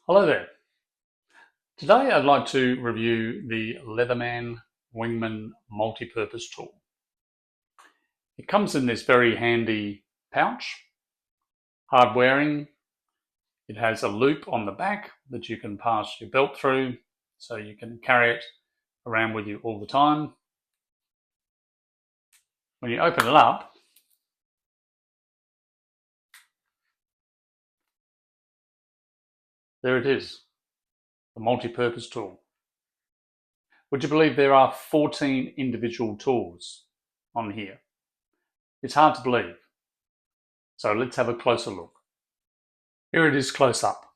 Hello there. Today I'd like to review the Leatherman Wingman multi-purpose tool. It comes in this very handy pouch, hard wearing. It has a loop on the back that you can pass your belt through so you can carry it around with you all the time. When you open it up, there it is, the multi-purpose tool. Would you believe there are 14 individual tools on here? It's hard to believe. So let's have a closer look. Here it is close up.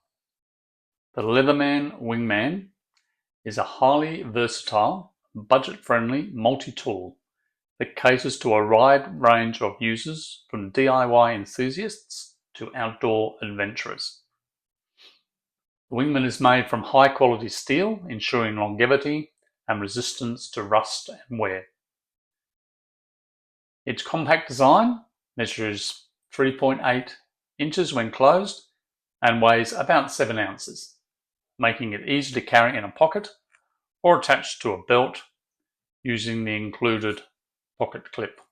The Leatherman Wingman is a highly versatile, budget-friendly multi-tool that caters to a wide range of users from DIY enthusiasts to outdoor adventurers. The Wingman is made from high-quality steel, ensuring longevity and resistance to rust and wear. Its compact design measures 3.8 inches when closed and weighs about 7 ounces, making it easy to carry in a pocket or attached to a belt using the included pocket clip.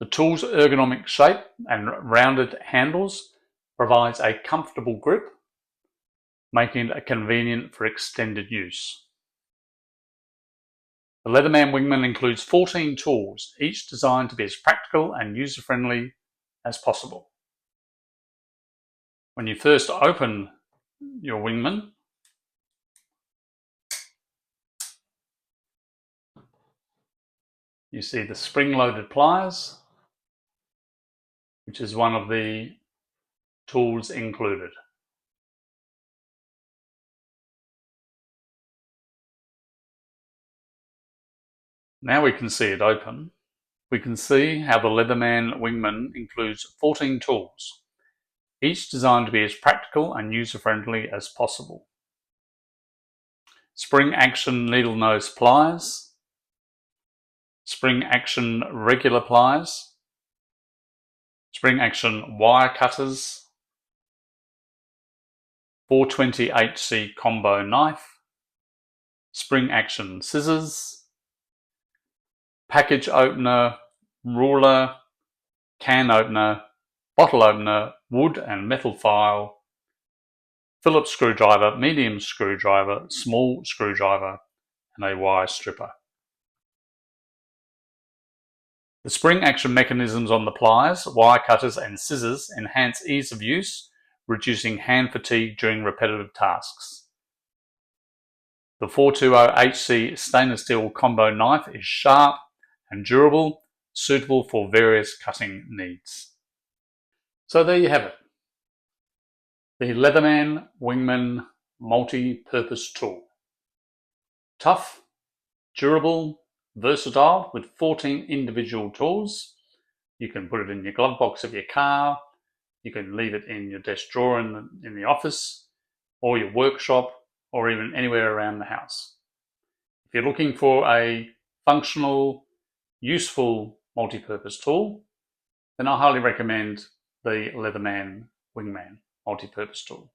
The tool's ergonomic shape and rounded handles provides a comfortable grip, making it convenient for extended use. The Leatherman Wingman includes 14 tools, each designed to be as practical and user-friendly as possible. When you first open your Wingman, you see the spring-loaded pliers, which is one of the tools included. Now we can see it open. We can see how the Leatherman Wingman includes 14 tools, each designed to be as practical and user-friendly as possible. Spring action needle nose pliers, spring action regular pliers, spring action wire cutters, 420HC combo knife, spring action scissors, package opener, ruler, can opener, bottle opener, wood and metal file, Phillips screwdriver, medium screwdriver, small screwdriver, and a wire stripper. The spring action mechanisms on the pliers, wire cutters and scissors enhance ease of use, reducing hand fatigue during repetitive tasks. The 420HC stainless steel combo knife is sharp and durable, suitable for various cutting needs. So there you have it. The Leatherman Wingman multi-purpose tool. Tough, durable, versatile with 14 individual tools. You can put it in your glove box of your car, you can leave it in your desk drawer in the office, or your workshop, or even anywhere around the house. If you're looking for a functional, useful multi-purpose tool, then I highly recommend the Leatherman Wingman multi-purpose tool.